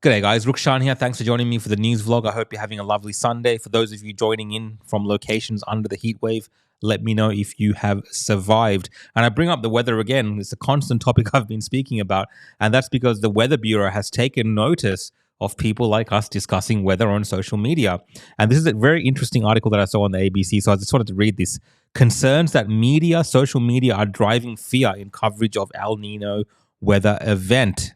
G'day guys, Rukshan here. Thanks for joining me for the news vlog. I hope you're having a lovely Sunday. For those of you joining in from locations under the heat wave, let me know if you have survived. And I bring up the weather again. It's a constant topic I've been speaking about. And that's because the Weather Bureau has taken notice of people like us discussing weather on social media. And this is a very interesting article that I saw on the ABC. So I just wanted to read this. Concerns that social media are driving fear in coverage of El Nino weather event.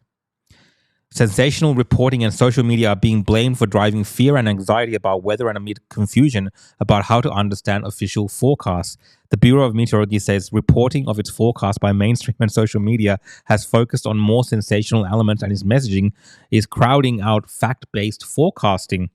Sensational reporting and social media are being blamed for driving fear and anxiety about weather and amid confusion about how to understand official forecasts. The Bureau of Meteorology says reporting of its forecast by mainstream and social media has focused on more sensational elements, and its messaging is crowding out fact-based forecasting.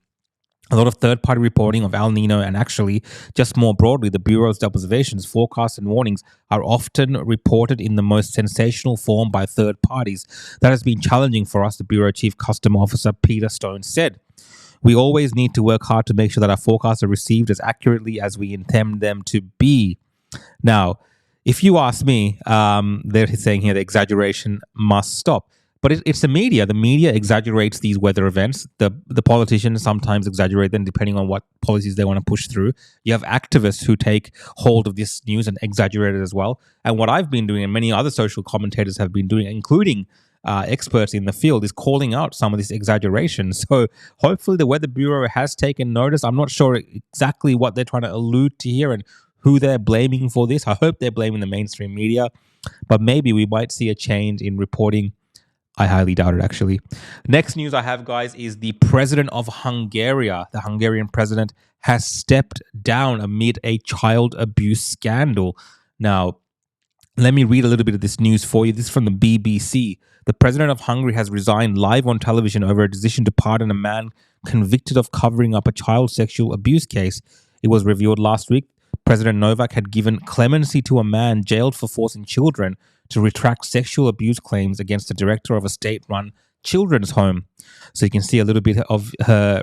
A lot of third-party reporting of El Nino, and actually, just more broadly, the Bureau's observations, forecasts, and warnings are often reported in the most sensational form by third parties. That has been challenging for us, the Bureau Chief Customer Officer Peter Stone said. We always need to work hard to make sure that our forecasts are received as accurately as we intend them to be. Now, if you ask me, they're saying here the exaggeration must stop. But it's the media. The media exaggerates these weather events. The politicians sometimes exaggerate them depending on what policies they want to push through. You have activists who take hold of this news and exaggerate it as well. And what I've been doing, and many other social commentators have been doing, including experts in the field, is calling out some of this exaggeration. So hopefully the Weather Bureau has taken notice. I'm not sure exactly what they're trying to allude to here and who they're blaming for this. I hope they're blaming the mainstream media. But maybe we might see a change in reporting. I highly doubt it, actually. Next news I have, guys, is the president of Hungary. The Hungarian president has stepped down amid a child abuse scandal. Now, let me read a little bit of this news for you. This is from the BBC. The president of Hungary has resigned live on television over a decision to pardon a man convicted of covering up a child sexual abuse case. It was revealed last week. President Novak had given clemency to a man jailed for forcing children to retract sexual abuse claims against the director of a state-run children's home. So you can see a little bit of her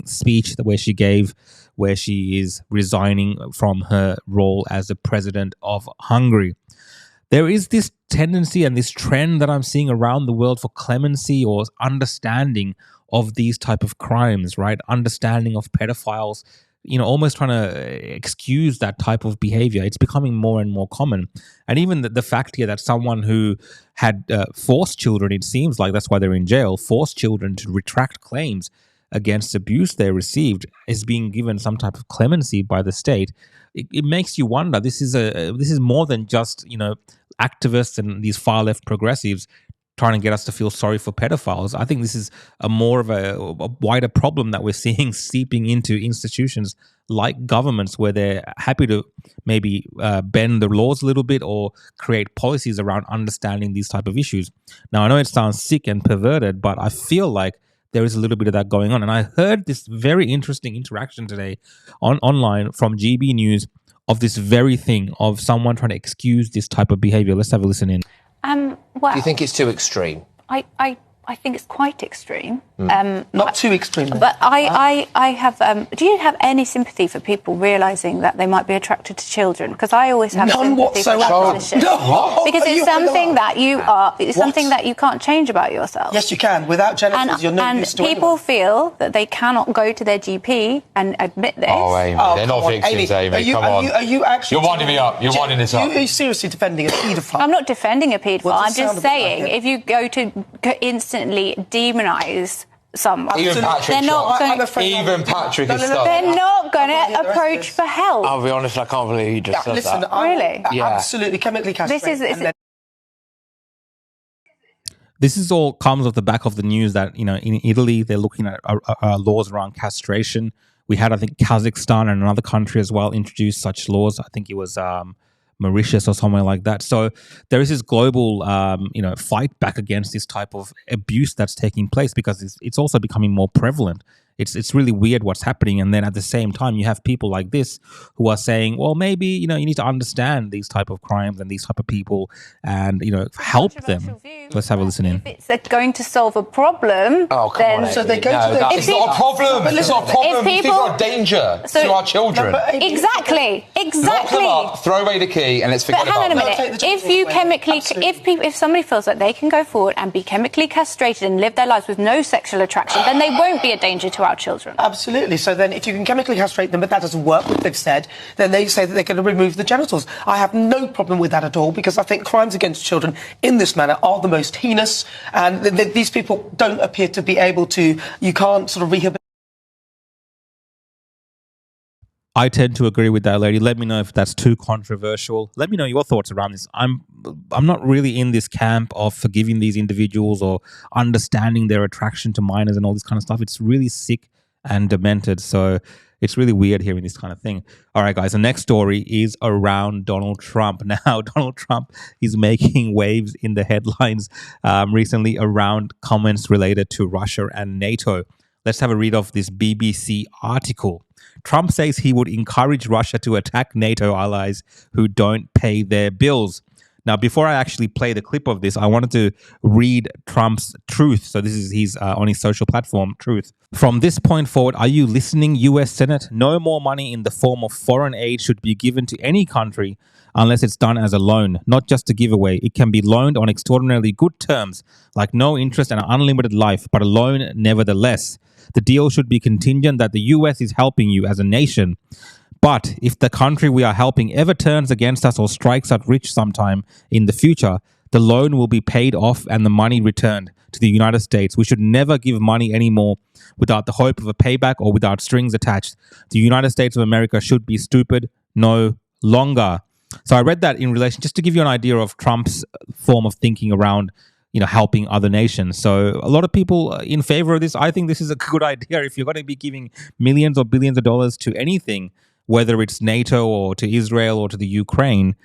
speech where she is resigning from her role as the president of Hungary. There is this tendency and this trend that I'm seeing around the world for clemency or understanding of these type of crimes, right? Understanding of pedophiles, almost trying to excuse that type of behavior. It's becoming more and more common. And even the fact here that someone who had forced children, it seems like that's why they're in jail, forced children to retract claims against abuse they received, is being given some type of clemency by the state. It makes you wonder, this is more than just, activists and these far left progressives trying to get us to feel sorry for pedophiles. I think this is more of a wider problem that we're seeing seeping into institutions like governments, where they're happy to maybe bend the laws a little bit or create policies around understanding these type of issues. Now, I know it sounds sick and perverted, but I feel like there is a little bit of that going on. And I heard this very interesting interaction today online from GB News of this very thing, of someone trying to excuse this type of behavior. Let's have a listen in. Well, do you think it's too extreme? I think it's quite extreme. Not too extreme. But I have... do you have any sympathy for people realising that they might be attracted to children? Because I always have none sympathy for that position. No. Because it's something that you are... It's something that you can't change about yourself. Yes, you can. Without genitals, you're no use to anyone. And people feel that they cannot go to their GP and admit this. Oh, Amy, they're not victims, Amy. Come on. Are you actually... You're winding me up. You're winding this up. Are you seriously defending a paedophile? I'm not defending a paedophile. Well, I'm just saying, if you go to instantly demonise someone, even Patrick, they're not going. Even Patrick is stuck. They're not going to approach for help. I'll be honest, I can't believe you just said that. Really? Absolutely, chemically castrated. This is all comes off the back of the news that, in Italy, they're looking at laws around castration. We had, I think, Kazakhstan and another country as well introduce such laws. I think it was Mauritius or somewhere like that. So there is this global, fight back against this type of abuse that's taking place, because it's also becoming more prevalent. It's really weird what's happening. And then at the same time, you have people like this who are saying, well, maybe, you need to understand these type of crimes and these type of people and, help them. Let's have a listen in. If it's going to solve a problem, then... So they go to the... It's not a problem. It's not a problem. People are a danger to our children. Exactly. Lock them up, throw away the key, and let's forget about it. But hang on a minute. If somebody feels that they can go forward and be chemically castrated and live their lives with no sexual attraction, then they won't be a danger to our children. Absolutely. So then if you can chemically castrate them, but that doesn't work, what they've said, then they say that they're going to remove the genitals. I have no problem with that at all, because I think crimes against children in this manner are the most heinous, and these people don't appear to be able to... You can't sort of rehabilitate... I tend to agree with that, lady. Let me know if that's too controversial. Let me know your thoughts around this. I'm not really in this camp of forgiving these individuals or understanding their attraction to minors and all this kind of stuff. It's really sick and demented. So it's really weird hearing this kind of thing. All right, guys, the next story is around Donald Trump. Now, Donald Trump is making waves in the headlines recently around comments related to Russia and NATO. Let's have a read of this BBC article. Trump says he would encourage Russia to attack NATO allies who don't pay their bills. Now, before I actually play the clip of this, I wanted to read Trump's Truth. So this is his on his social platform, Truth. From this point forward, are you listening, US Senate? No more money in the form of foreign aid should be given to any country unless it's done as a loan, not just a giveaway. It can be loaned on extraordinarily good terms, like no interest and an unlimited life, but a loan nevertheless. The deal should be contingent that the US is helping you as a nation. But if the country we are helping ever turns against us or strikes us rich sometime in the future, the loan will be paid off and the money returned to the United States. We should never give money anymore without the hope of a payback or without strings attached. The United States of America should be stupid no longer. So I read that in relation, just to give you an idea of Trump's form of thinking around helping other nations. So a lot of people in favor of this. I think this is a good idea. If you're going to be giving millions or billions of dollars to anything, whether it's NATO or to Israel or to the Ukraine,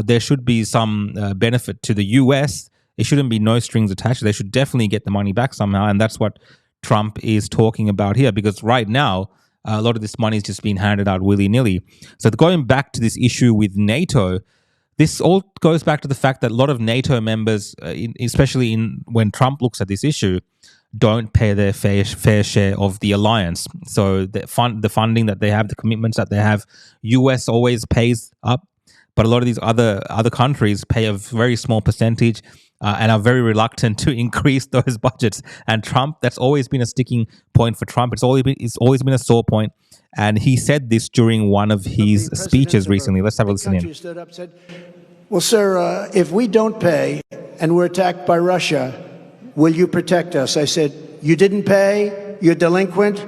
there should be some benefit to the US. It shouldn't be no strings attached. They should definitely get the money back somehow. And that's what Trump is talking about here, because right now, a lot of this money is just being handed out willy-nilly. So going back to this issue with NATO, this all goes back to the fact that a lot of NATO members, especially when Trump looks at this issue, don't pay their fair share of the alliance. So the funding that they have, the commitments that they have, US always pays up, but a lot of these other countries pay a very small percentage and are very reluctant to increase those budgets. And Trump, that's always been a sticking point for Trump. It's always been a sore point. And he said this during one of his speeches recently. Let's have a listen in. Stood up, said, well, sir, if we don't pay and we're attacked by Russia, will you protect us? I said, you didn't pay? You're delinquent?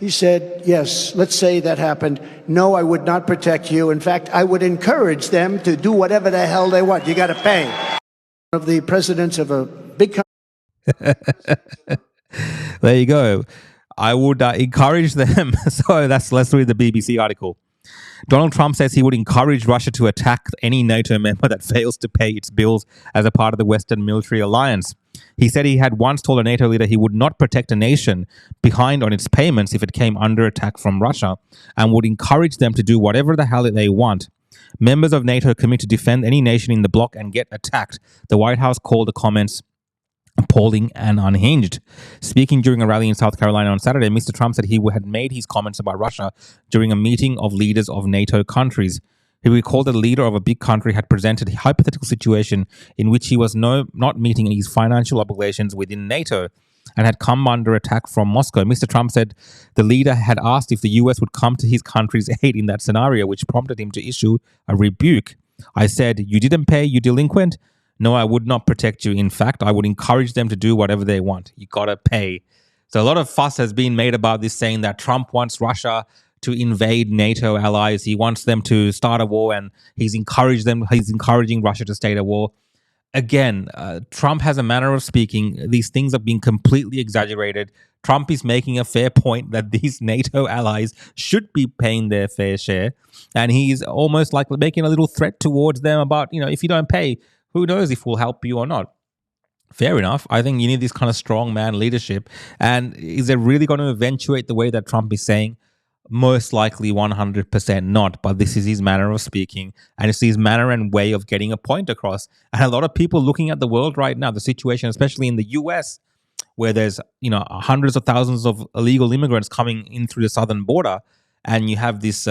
He said, yes, let's say that happened. No, I would not protect you. In fact, I would encourage them to do whatever the hell they want. You got to pay. Of the presidents of a big country. There you go. I would encourage them. So let's read the BBC article. Donald Trump says he would encourage Russia to attack any NATO member that fails to pay its bills as a part of the Western military alliance. He said he had once told a NATO leader he would not protect a nation behind on its payments if it came under attack from Russia, and would encourage them to do whatever the hell they want. Members of NATO commit to defend any nation in the bloc and get attacked. The White House called the comments appalling and unhinged. Speaking during a rally in South Carolina on Saturday, Mr. Trump said he had made his comments about Russia during a meeting of leaders of NATO countries. He recalled that the leader of a big country had presented a hypothetical situation in which he was not meeting his financial obligations within NATO and had come under attack from Moscow. Mr. Trump said the leader had asked if the US would come to his country's aid in that scenario, which prompted him to issue a rebuke. I said, you didn't pay, you delinquent? No, I would not protect you. In fact, I would encourage them to do whatever they want. You gotta pay. So a lot of fuss has been made about this, saying that Trump wants Russia to invade NATO allies. He wants them to start a war, and he's encouraging Russia to start a war. Again, Trump has a manner of speaking. These things are being completely exaggerated. Trump is making a fair point that these NATO allies should be paying their fair share. And he's almost like making a little threat towards them about, if you don't pay, who knows if we'll help you or not. Fair enough. I think you need this kind of strong man leadership. And is it really going to eventuate the way that Trump is saying? Most likely 100% not, but this is his manner of speaking and it's his manner and way of getting a point across. And a lot of people looking at the world right now, the situation, especially in the US, where there's, hundreds of thousands of illegal immigrants coming in through the southern border, and you have this,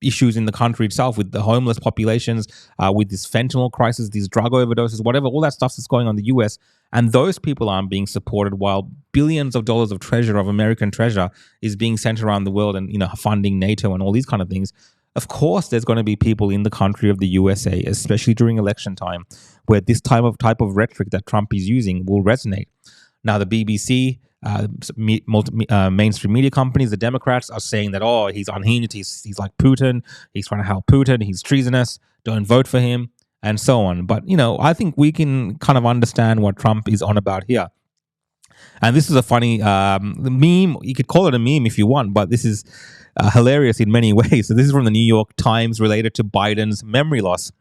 issues in the country itself with the homeless populations, with this fentanyl crisis, these drug overdoses, whatever, all that stuff that's going on in the US. And those people aren't being supported while billions of dollars of treasure, of American treasure, is being sent around the world and, funding NATO and all these kind of things. Of course, there's going to be people in the country of the USA, especially during election time, where this type of rhetoric that Trump is using will resonate. Now, the BBC, mainstream media companies, the Democrats are saying that, he's unhinged, he's like Putin, he's trying to help Putin, he's treasonous, don't vote for him, and so on. But, I think we can kind of understand what Trump is on about here. And this is a funny meme. You could call it a meme if you want, but this is hilarious in many ways. So this is from the New York Times related to Biden's memory loss.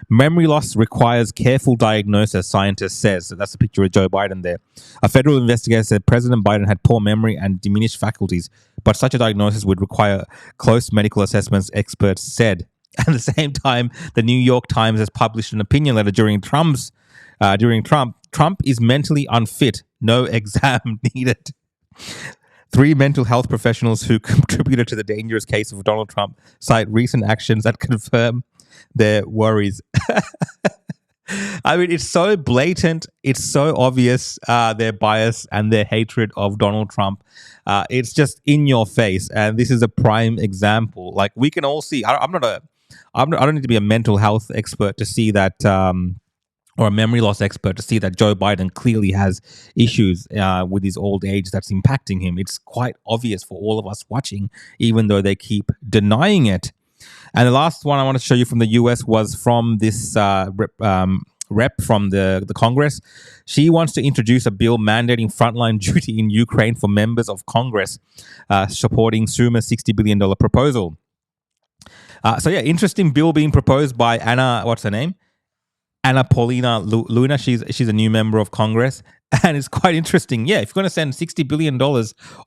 Memory loss requires careful diagnosis, scientist says. So that's a picture of Joe Biden there. A federal investigator said President Biden had poor memory and diminished faculties, but such a diagnosis would require close medical assessments, experts said. At the same time, the New York Times has published an opinion letter during Trump is mentally unfit, no exam needed. 3 mental health professionals who contributed to the dangerous case of Donald Trump cite recent actions that confirm their worries. I mean, it's so blatant. It's so obvious, their bias and their hatred of Donald Trump. It's just in your face. And this is a prime example. Like, we can all see, I don't need to be a mental health expert to see that, or a memory loss expert to see that Joe Biden clearly has issues with his old age that's impacting him. It's quite obvious for all of us watching, even though they keep denying it. And the last one I want to show you from the US was from this rep from the Congress. She wants to introduce a bill mandating frontline duty in Ukraine for members of Congress, supporting Suma's $60 billion proposal. Interesting bill being proposed by Anna, what's her name? Anna Paulina Luna. She's a new member of Congress. And it's quite interesting. Yeah, if you're going to send $60 billion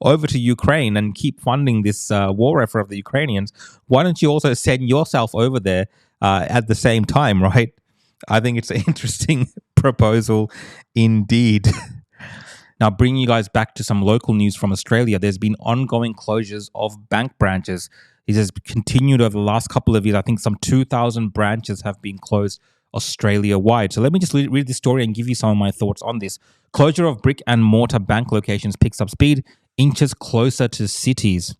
over to Ukraine and keep funding this war effort of the Ukrainians, why don't you also send yourself over there at the same time, right? I think it's an interesting proposal indeed. Now, bringing you guys back to some local news from Australia, there's been ongoing closures of bank branches. It has continued over the last couple of years. I think some 2,000 branches have been closed Australia-wide. So let me just read this story and give you some of my thoughts on this. Closure of brick and mortar bank locations picks up speed, inches closer to cities.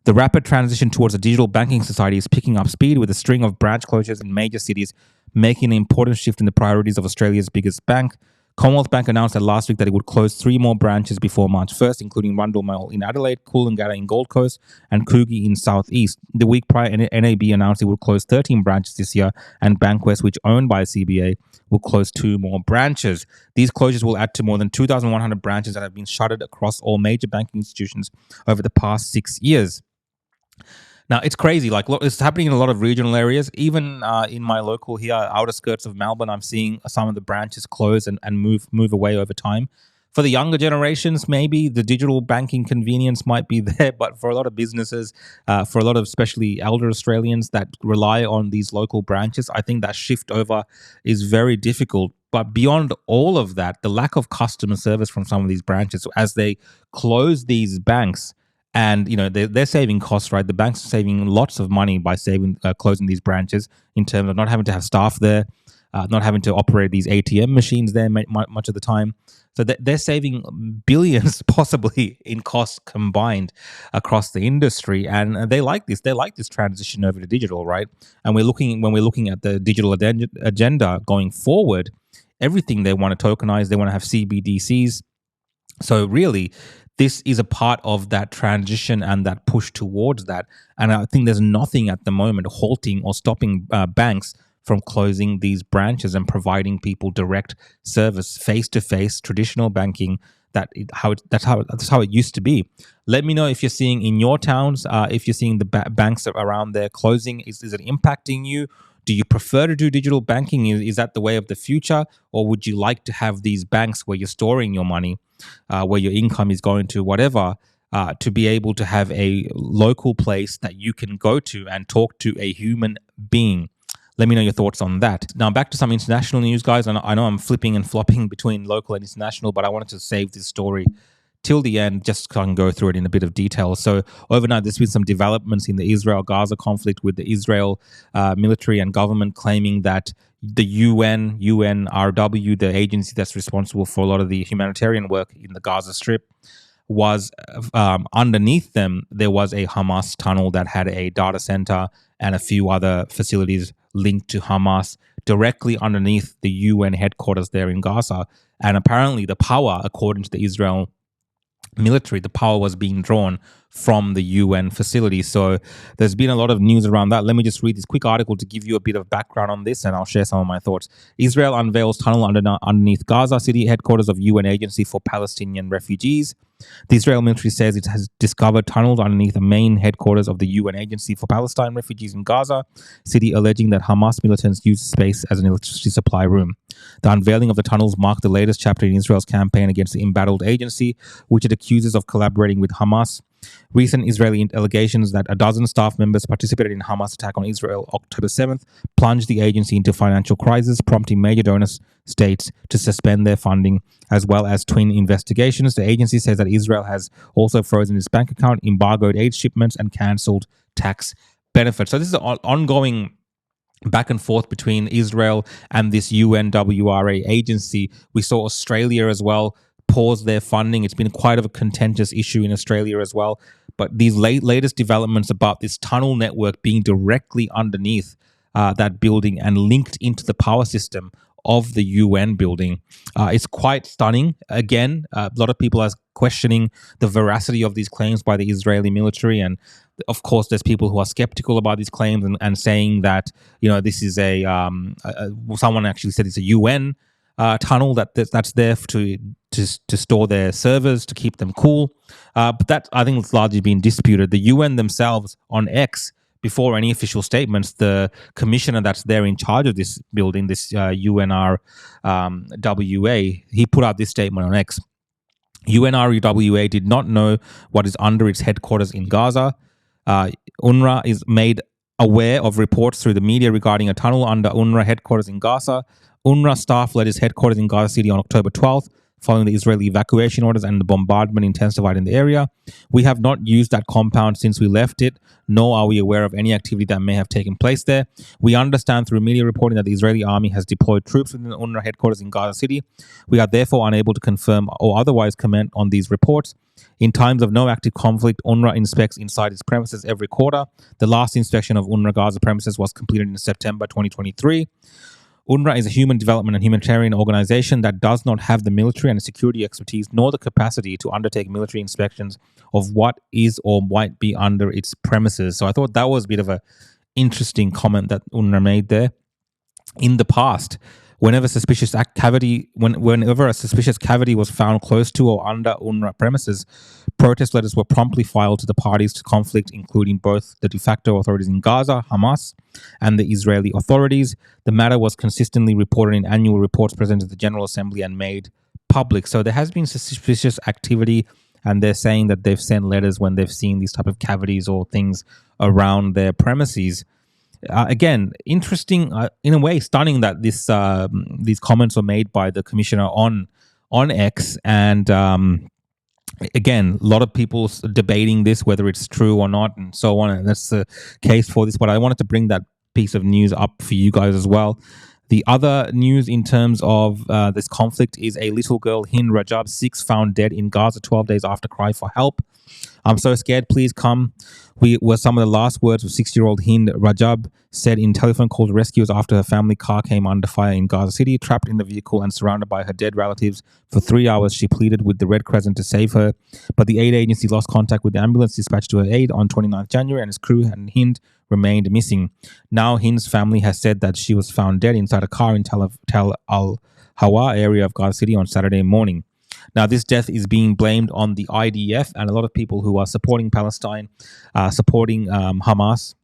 The rapid transition towards a digital banking society is picking up speed with a string of branch closures in major cities, making an important shift in the priorities of Australia's biggest bank. Commonwealth Bank announced last week that it would close 3 more branches before March 1st, including Rundle Mall in Adelaide, Coolangatta in Gold Coast, and Coogee in South East. The week prior, NAB announced it would close 13 branches this year, and Bankwest, which owned by CBA, will close 2 more branches. These closures will add to more than 2,100 branches that have been shuttered across all major banking institutions over the past 6 years. Now, it's crazy. Like, look, it's happening in a lot of regional areas. Even in my local here, outer skirts of Melbourne, I'm seeing some of the branches close and move away over time. For the younger generations, maybe the digital banking convenience might be there, but for a lot of businesses, for a lot of especially elder Australians that rely on these local branches, I think that shift over is very difficult. But beyond all of that, the lack of customer service from some of these branches, as they close these banks, and they're saving costs, right? The banks are saving lots of money by closing these branches in terms of not having to have staff there, not having to operate these ATM machines there much of the time. So they're saving billions possibly in costs combined across the industry, and they like this. They like this transition over to digital, right? And when we're looking at the digital agenda going forward, everything they want to tokenize, they want to have CBDCs. So really, this is a part of that transition and that push towards that. And I think there's nothing at the moment halting or stopping banks from closing these branches and providing people direct service, face-to-face, traditional banking. That's how it used to be. Let me know if you're seeing in your towns, if you're seeing the banks around there closing. Is it impacting you? Do you prefer to do digital banking? Is that the way of the future? Or would you like to have these banks where you're storing your money, where your income is going to, whatever, to be able to have a local place that you can go to and talk to a human being? Let me know your thoughts on that. Now, back to some international news, guys. I know I'm flipping and flopping between local and international, but I wanted to save this story till the end, just so I can go through it in a bit of detail. So overnight, there's been some developments in the Israel-Gaza conflict, with the Israel military and government claiming that the UNRW, the agency that's responsible for a lot of the humanitarian work in the Gaza Strip, was underneath them, there was a Hamas tunnel that had a data center and a few other facilities linked to Hamas directly underneath the UN headquarters there in Gaza. And apparently the power, according to the Israel military, the power was being drawn from the UN facility. So there's been a lot of news around that. Let me just read this quick article to give you a bit of background on this, and I'll share some of my thoughts. Israel unveils tunnel underneath Gaza City, headquarters of UN Agency for Palestinian Refugees. The Israel military says it has discovered tunnels underneath the main headquarters of the UN Agency for Palestine Refugees in Gaza City, alleging that Hamas militants use the space as an electricity supply room. The unveiling of the tunnels marked the latest chapter in Israel's campaign against the embattled agency, which it accuses of collaborating with Hamas. Recent Israeli allegations that a dozen staff members participated in Hamas attack on Israel October 7th plunged the agency into financial crisis, prompting major donor states to suspend their funding, as well as twin investigations. The agency says that Israel has also frozen its bank account, embargoed aid shipments, and cancelled tax benefits. So this is an ongoing back and forth between Israel and this UNWRA agency. We saw Australia as well pause their funding. It's been quite of a contentious issue in Australia as well. But these latest developments about this tunnel network being directly underneath that building and linked into the power system of the UN building, it's quite stunning. Again, a lot of people are questioning the veracity of these claims by the Israeli military, and of course, there's people who are skeptical about these claims and saying that, you know, this is someone actually said it's a UN tunnel that's there to store their servers, to keep them cool. But that, I think, it's largely been disputed. The UN themselves on X, before any official statements, the commissioner that's there in charge of this building, this UNRWA, he put out this statement on X. UNRWA did not know what is under its headquarters in Gaza. UNRWA is made aware of reports through the media regarding a tunnel under UNRWA headquarters in Gaza. UNRWA staff led its headquarters in Gaza City on October 12th, following the Israeli evacuation orders and the bombardment intensified in the area. We have not used that compound since we left it, nor are we aware of any activity that may have taken place there. We understand through media reporting that the Israeli army has deployed troops within the UNRWA headquarters in Gaza City. We are therefore unable to confirm or otherwise comment on these reports. In times of no active conflict, UNRWA inspects inside its premises every quarter. The last inspection of UNRWA Gaza premises was completed in September 2023. UNRWA is a human development and humanitarian organization that does not have the military and security expertise nor the capacity to undertake military inspections of what is or might be under its premises. So I thought that was a bit of an interesting comment that UNRWA made there. In the past, whenever a suspicious cavity was found close to or under UNRWA premises, protest letters were promptly filed to the parties to conflict, including both the de facto authorities in Gaza, Hamas, and the Israeli authorities. The matter was consistently reported in annual reports presented to the General Assembly and made public. So there has been suspicious activity, and they're saying that they've sent letters when they've seen these type of cavities or things around their premises. Again, interesting, in a way, stunning that these comments were made by the commissioner on X, and again, a lot of people debating this, whether it's true or not, and so on. And that's the case for this. But I wanted to bring that piece of news up for you guys as well. The other news in terms of this conflict is a little girl, Hind Rajab, 6, found dead in Gaza 12 days after cry for help. I'm so scared, please come. Were some of the last words of 6-year-old Hind Rajab said in telephone call to rescuers after her family car came under fire in Gaza City. Trapped in the vehicle and surrounded by her dead relatives for 3 hours, she pleaded with the Red Crescent to save her. But the aid agency lost contact with the ambulance dispatched to her aid on 29th January, and its crew and Hind remained missing. Now Hind's family has said that she was found dead inside a car in Tel Al-Hawa area of Gaza City on Saturday morning. Now, this death is being blamed on the IDF and a lot of people who are supporting Palestine, supporting Hamas,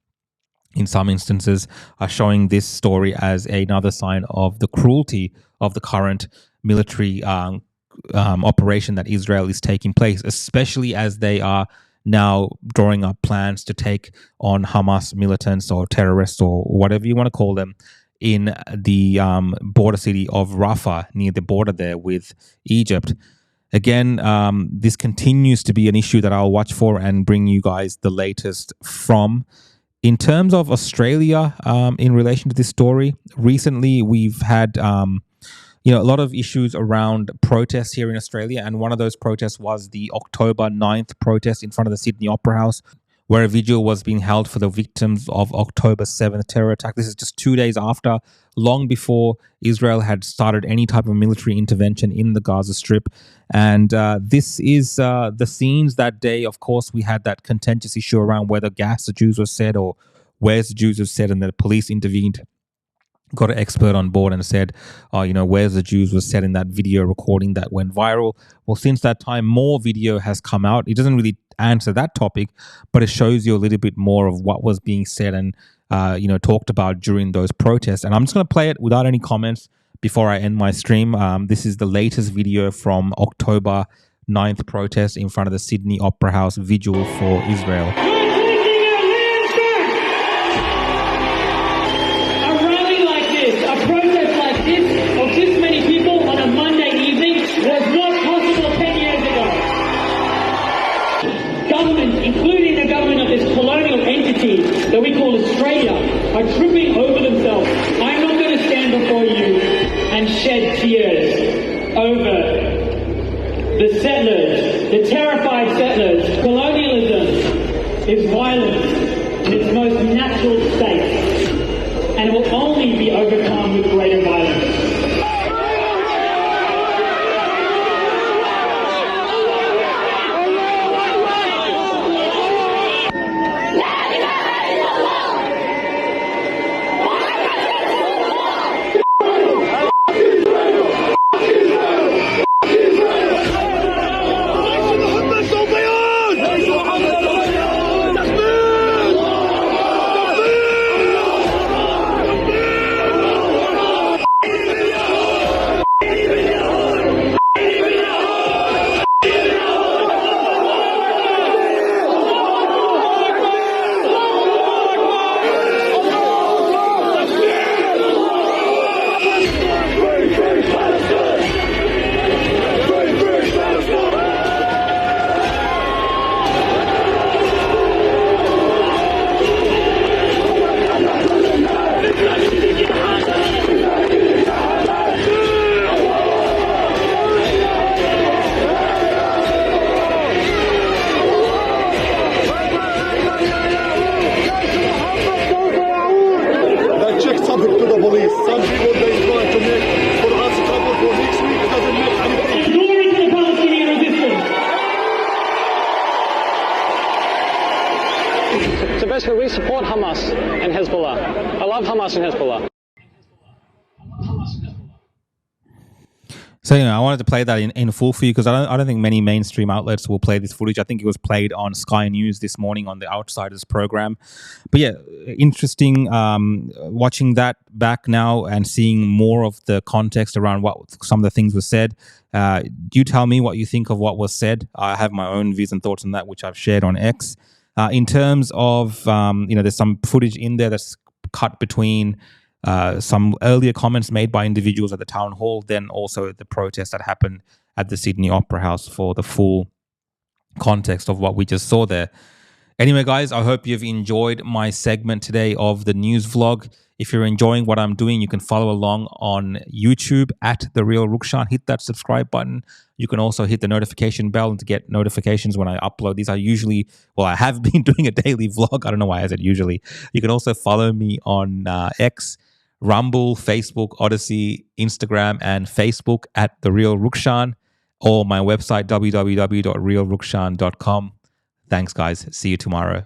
in some instances, are showing this story as another sign of the cruelty of the current military operation that Israel is taking place, especially as they are now drawing up plans to take on Hamas militants or terrorists or whatever you want to call them in the border city of Rafah, near the border there with Egypt. Again, this continues to be an issue that I'll watch for and bring you guys the latest from. In terms of Australia, in relation to this story, recently we've had a lot of issues around protests here in Australia, and one of those protests was the October 9th protest in front of the Sydney Opera House, where a vigil was being held for the victims of October 7th terror attack. This is just 2 days after, long before Israel had started any type of military intervention in the Gaza Strip. And this is the scenes that day. Of course, we had that contentious issue around whether gas the Jews were said or where's the Jews were said, and the police intervened. Got an expert on board and said, where's the Jews was said in that video recording that went viral. Well, since that time, more video has come out. It doesn't really answer that topic, but it shows you a little bit more of what was being said and, talked about during those protests. And I'm just going to play it without any comments before I end my stream. This is the latest video from October 9th protest in front of the Sydney Opera House vigil for Israel. That we call Australia are tripping over themselves. I'm not going to stand before you and shed tears over the settlers, the terrified settlers. Colonialism is violence in its most natural state, and it will only be overcome with greater violence. So basically, we support Hamas and Hezbollah. I love Hamas and Hezbollah. So, I wanted to play that in full for you because I don't think many mainstream outlets will play this footage. I think it was played on Sky News this morning on the Outsiders program. But yeah, interesting watching that back now and seeing more of the context around what some of the things were said. You tell me what you think of what was said. I have my own views and thoughts on that, which I've shared on X. In terms of, there's some footage in there that's cut between some earlier comments made by individuals at the town hall, then also the protest that happened at the Sydney Opera House for the full context of what we just saw there. Anyway, guys, I hope you've enjoyed my segment today of the news vlog. If you're enjoying what I'm doing, you can follow along on YouTube at The Real Rukshan. Hit that subscribe button. You can also hit the notification bell to get notifications when I upload these. I have been doing a daily vlog. I don't know why I said usually. You can also follow me on X, Rumble, Facebook, Odyssey, Instagram, and Facebook at The Real Rukshan, or my website, www.realrukshan.com. Thanks, guys. See you tomorrow.